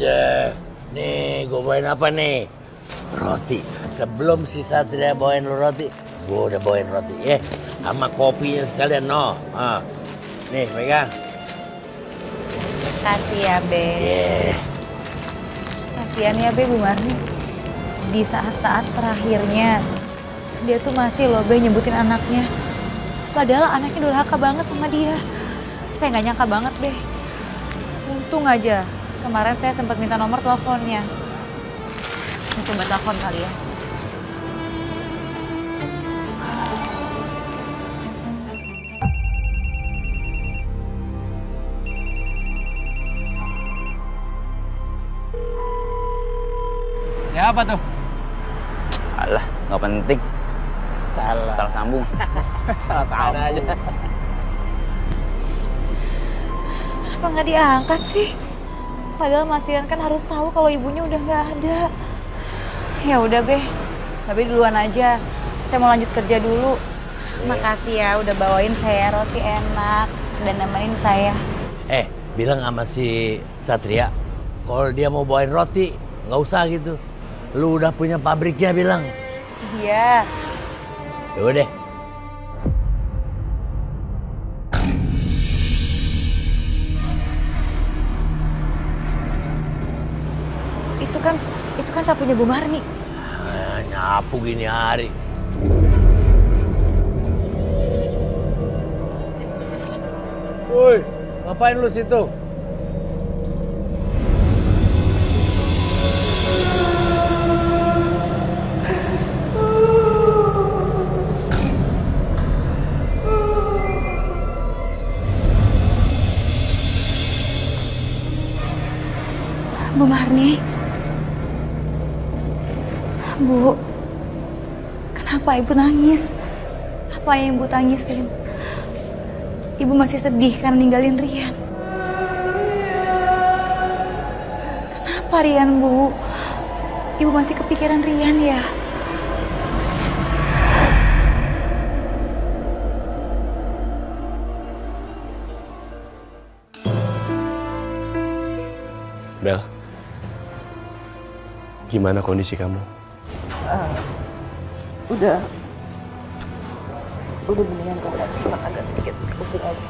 aja. Nih, gue bawain apa nih? Roti. Sebelum si Satria bawain lu roti, gue udah bawain roti. Sama kopinya sekalian, no. Nih, pegang. Kasih ya, Be. Kasihan ya, Be, Bu Marni. Di saat-saat terakhirnya, dia tuh masih loh, Be, nyebutin anaknya. Padahal anaknya durhaka banget sama dia. Saya nggak nyangka banget, Be. Untung aja, kemarin saya sempat minta nomor teleponnya. Saya coba telepon kali ya. Siapa tuh? Alah, nggak penting. Salah sambung. Salah sambung aja. Kenapa nggak diangkat sih? Padahal Mas Rian kan harus tahu kalau ibunya udah nggak ada. Ya udah, Be. Tapi duluan aja. Saya mau lanjut kerja dulu. Makasih ya udah bawain saya roti enak dan nemenin saya. Bilang sama si Satria, kalau dia mau bawain roti, nggak usah gitu. Lu udah punya pabriknya, bilang. Iya. Yaudah deh. Itu kan sapunya Bu Marni. Nyapu gini hari. Woi, ngapain lu situ? Bu Marni. Bu, kenapa Ibu nangis? Apa yang Ibu tangisin? Ibu masih sedih karena ninggalin Rian. Kenapa Rian, Bu? Ibu masih kepikiran Rian ya? Bel, gimana kondisi kamu? Udah mendingan kok, saya cuma agak sedikit pusing aja.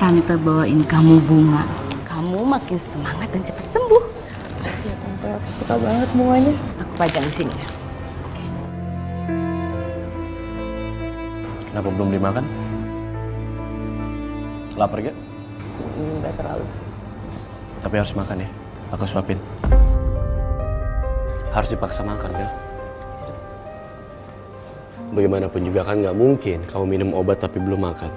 Tante bawain kamu bunga. Kamu makin semangat dan cepat sembuh. Makasih ya Tante, aku suka banget bunganya. Aku pajang di sini ya. Kenapa belum dimakan? Lapar gak? Nggak terlalu sih. Tapi harus makan ya. Aku suapin. Harus dipaksa makan, Bel. Bagaimanapun juga kan nggak mungkin kamu minum obat tapi belum makan.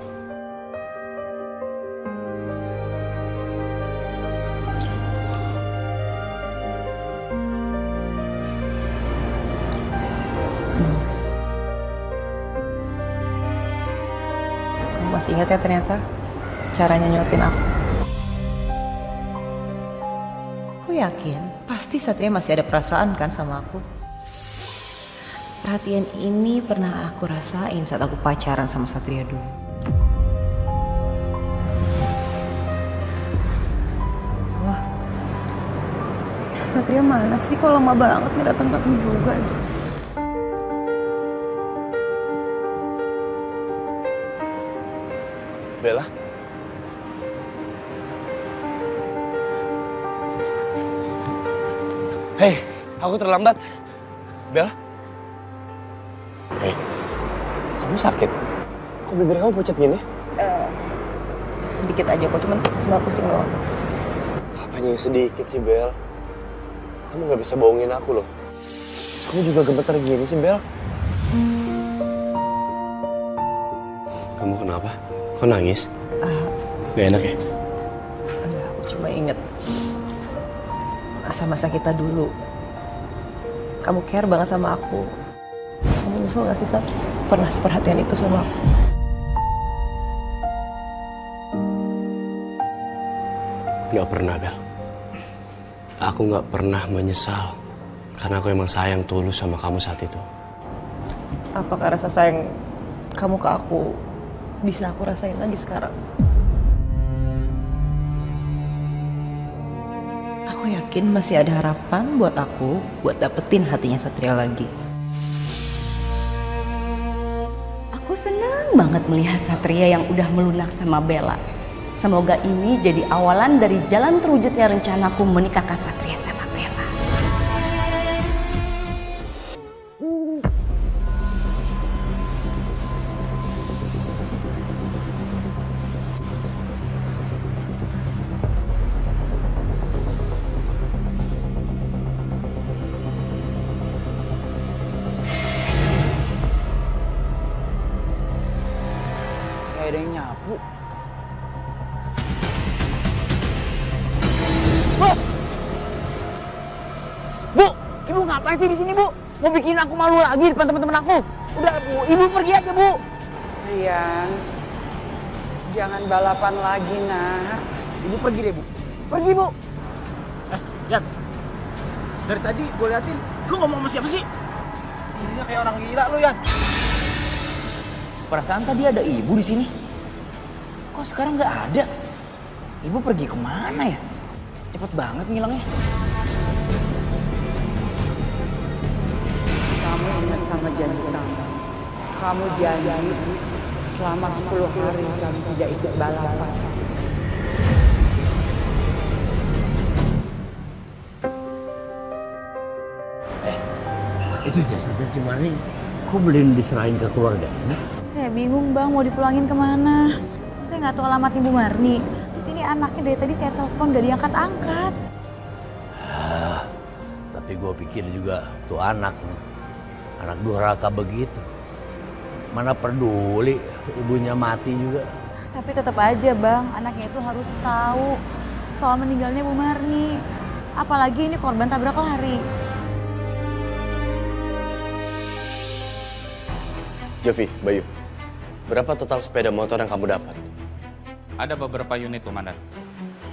Kamu masih ingat ya ternyata caranya nyuapin aku. Aku yakin pasti Satria masih ada perasaan kan sama aku. Perhatian ini pernah aku rasain saat aku pacaran sama Satria dulu. Wah, Satria mana sih? Kok lama banget nggak datang juga. Bella? Hei, aku terlambat. Bella? Hei, kamu sakit? Kok bibir kamu pucat gini? Sedikit aja kok, cuma pusing doang. Apanya yang sedikit sih, Bel? Kamu gak bisa bohongin aku loh. Kamu juga gemeter gini sih, Bel. Kamu kenapa? Kok nangis? Gak enak ya? Enggak, aku cuma inget masa-masa kita dulu. Kamu care banget sama aku. Kamu nyesel gak sih, Sat? Pernah seperhatian itu sama aku? Gak pernah, Bel. Aku gak pernah menyesal. Karena aku emang sayang tulus sama kamu saat itu. Apakah rasa sayang kamu ke aku bisa aku rasain lagi sekarang? mungkin masih ada harapan buat aku buat dapetin hatinya Satria lagi. Aku senang banget melihat Satria yang udah melunak sama Bella. Semoga ini jadi awalan dari jalan terwujudnya rencanaku menikahkan Satria sama Bella. Kayak ada yang nyapu. Bu, ibu ngapain sih di sini, Bu? Mau bikin aku malu lagi depan teman-teman aku? Udah, Bu, ibu pergi aja, Bu. Rian, jangan balapan lagi, nak. Ibu pergi deh, Bu. Pergi, Bu. Yan, dari tadi gue liatin, lu ngomong sama siapa sih? Ini kayak orang gila lu, Yan. Perasaan tadi ada ibu di sini. Kok sekarang nggak ada? Ibu pergi kemana ya? Cepet banget ngilangnya. Kamu ingat sama janji kamu. Kamu janji selama 10 hari kamu tidak ikut balapan. Itu jasadnya si Marni, kok belum diserahin ke keluarga? Saya bingung bang, mau dipulangin kemana? Saya nggak tahu alamat Ibu Marni. Terus ini anaknya dari tadi saya telepon gak diangkat-angkat. Tapi gue pikir juga tuh anak durhaka begitu. Mana peduli ibunya mati juga. Tapi tetap aja bang, anaknya itu harus tahu soal meninggalnya Bu Marni. Apalagi ini korban tabrak lari. Jovi, Bayu, berapa total sepeda motor yang kamu dapat? Ada beberapa unit, Komandan.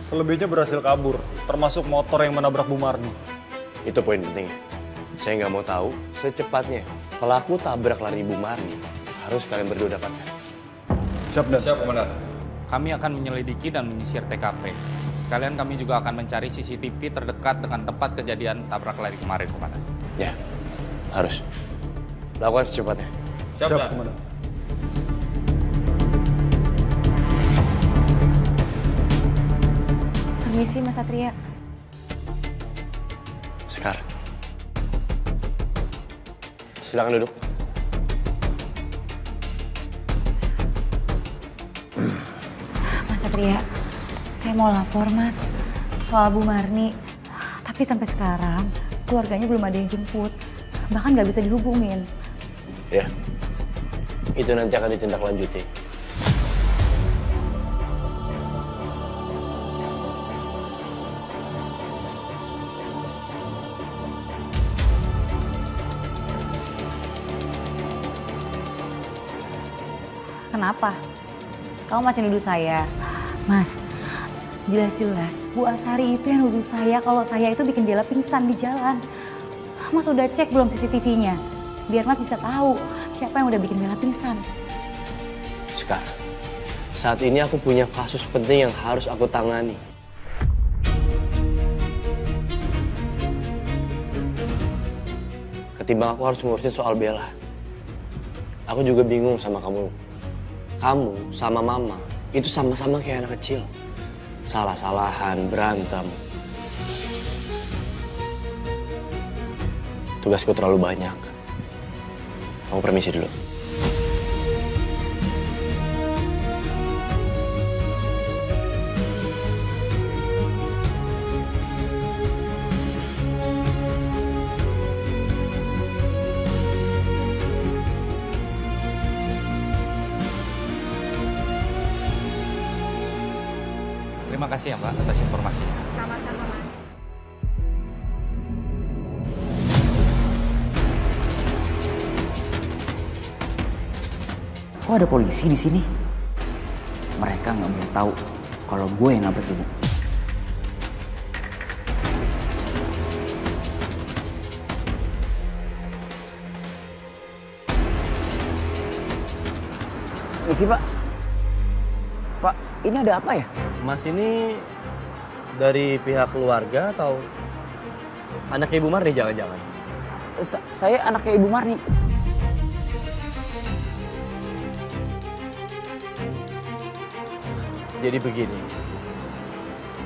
Selebihnya berhasil kabur, termasuk motor yang menabrak Bu Marni. Itu poin pentingnya. Saya nggak mau tahu secepatnya pelaku tabrak lari Bu Marni harus kalian berdua dapatkan. Siap, Dan. Siap, Komandan. Kami akan menyelidiki dan menyisir TKP. Sekalian kami juga akan mencari CCTV terdekat dengan tempat kejadian tabrak lari kemarin, Komandan. Ya, harus. Lakukan secepatnya. Siap, Komandan. Permisi Mas Satria. Sekar. Silakan duduk. Mas Satria, saya mau lapor Mas soal Bu Marni. Tapi sampai sekarang keluarganya belum ada yang jemput. Bahkan nggak bisa dihubungin. Ya, itu nanti akan ditindaklanjuti. Kenapa? Kamu masih nuduh saya? Mas, jelas-jelas Bu Asari itu yang nuduh saya kalau saya itu bikin Bella pingsan di jalan. Mas udah cek belum CCTV-nya? Biar Mas bisa tahu siapa yang udah bikin Bella pingsan. Sekar, saat ini aku punya kasus penting yang harus aku tangani. Ketimbang aku harus ngurusin soal Bella. Aku juga bingung sama kamu. Kamu sama Mama itu sama-sama kayak anak kecil. Salah-salahan, berantem. Tugasku terlalu banyak. Kamu permisi dulu. Terima kasih ya Mbak atas informasinya. Sama-sama Mas. Kok ada polisi di sini? Mereka nggak boleh tahu kalau gue yang nabrak ibu. Isi Pak. Pak, ini ada apa ya? Mas ini dari pihak keluarga atau Anaknya Ibu Marni jangan-jangan. Saya anaknya Ibu Marni. Jadi begini,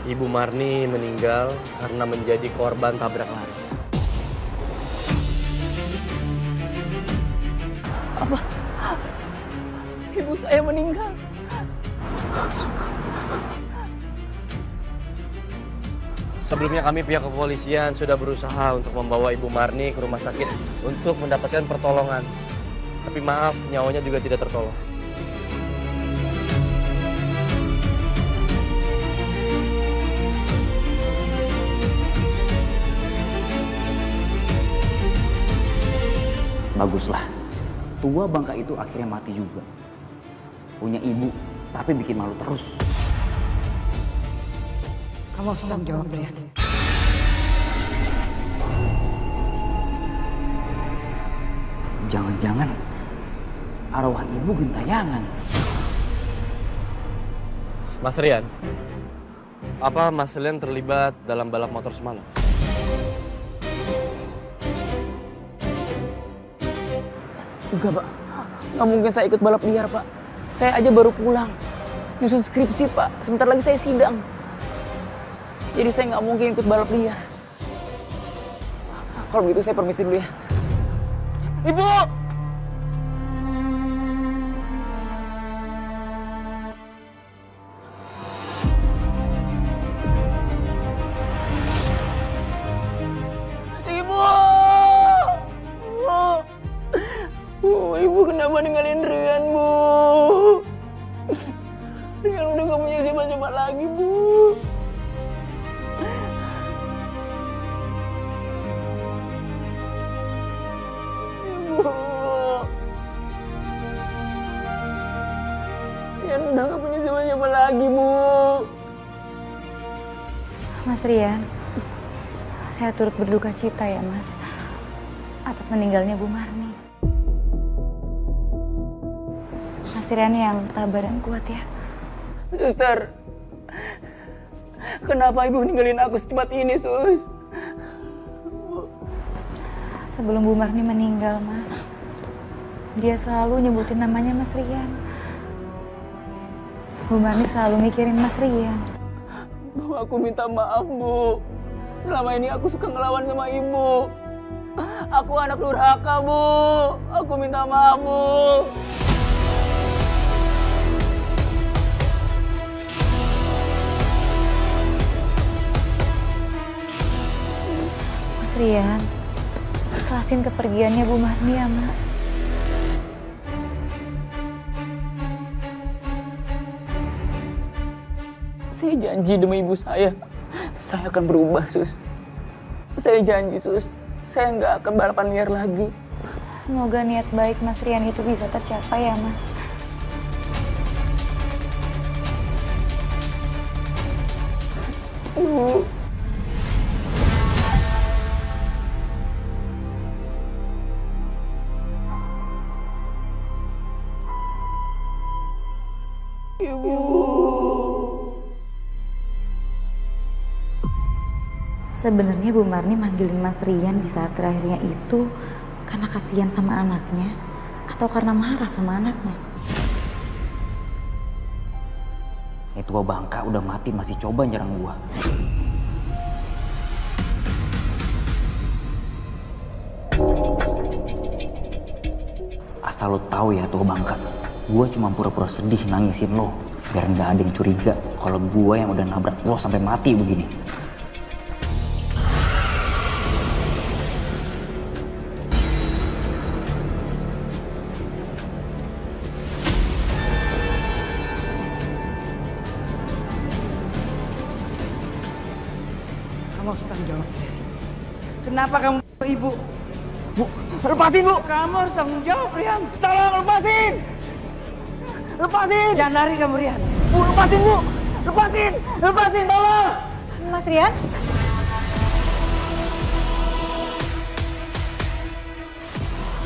Ibu Marni meninggal karena menjadi korban tabrak lari. Apa? Ibu saya meninggal. Sebelumnya kami pihak kepolisian sudah berusaha untuk membawa Ibu Marni ke rumah sakit untuk mendapatkan pertolongan. Tapi maaf, nyawanya juga tidak tertolong. Baguslah. Tua bangka itu akhirnya mati juga. Punya ibu, tapi bikin malu terus. Kamu harus tanggung jawab, Brian. Jangan-jangan arwah ibu gentayangan. Mas Rian, apa Mas Rian terlibat dalam balap motor semalam? Enggak, Pak. Nggak mungkin saya ikut balap liar, Pak. Saya aja baru pulang. Nyusun skripsi, Pak. Sebentar lagi saya sidang. Jadi saya nggak mungkin ikut balap liar. Kalau begitu saya permisi dulu ya. Ibu! Ibu kenapa ninggalin Rian, Bu? Rian udah gak punya siapa-siapa lagi, Bu. Ibu. Rian udah gak punya siapa-siapa lagi, Bu. Mas Rian, saya turut berduka cita ya, Mas, atas meninggalnya Bu Marni. Mas Rian yang tabah dan kuat ya. Suster, kenapa ibu ninggalin aku secepat ini, Sus? Sebelum Bu Marni meninggal, Mas, dia selalu nyebutin namanya Mas Rian. Bu Marni selalu mikirin Mas Rian. Bu, aku minta maaf, Bu. Selama ini aku suka ngelawan sama ibu. Aku anak durhaka, Bu. Aku minta maaf, Bu. Mas Rian, ikhlasin kepergiannya Bu Marni ya, Mas. Saya janji demi ibu saya akan berubah, Sus. Saya janji, Sus. Saya nggak akan balapan liar lagi. Semoga niat baik Mas Rian itu bisa tercapai ya, Mas. Ibu. Ibu. Sebenarnya Bu Marni manggilin Mas Rian di saat terakhirnya itu karena kasihan sama anaknya atau karena marah sama anaknya. Tua bangka udah mati masih coba nyerang gua. Asal lo tahu ya, tua bangka, gua cuma pura-pura sedih nangisin lo biar nggak ada yang curiga kalau gua yang udah nabrak lo sampai mati begini. Kamu harus tanggung jawab. Kenapa kamu ibu? Bu, lepasin, Bu! Kamu harus tanggung jawab, Rian. Tolong lepasin! Lepasin! Jangan lari kamu, Rian. Bu, lepasin, Bu! Lepasin! Lepasin, tolong! Mas Rian?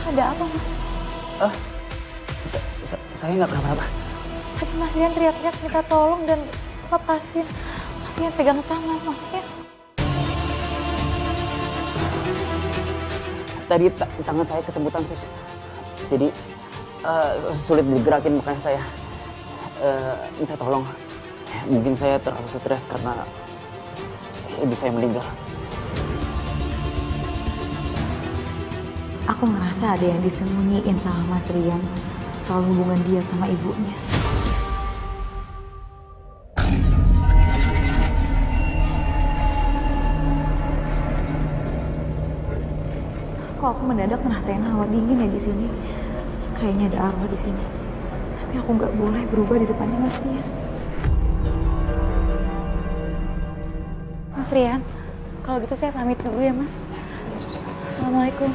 Ada apa, Mas? Saya nggak kenapa-napa. Tadi Mas Rian teriak-teriak minta tolong dan lepasin. Mas Rian pegang tangan, maksudnya Tadi tangan saya kesemutan sus. Jadi sulit digerakin, makanya saya minta tolong. Mungkin saya terlalu stres karena ibu saya meninggal. Aku ngerasa ada yang disembunyiin sama Mas Rian soal hubungan dia sama ibunya. Kok aku mendadak ngerasain hawa dingin ya di sini? Kayaknya ada arwah di sini. Tapi aku nggak boleh berubah di depannya Mas Rian. Mas Rian, kalau gitu saya pamit dulu ya Mas. Assalamualaikum.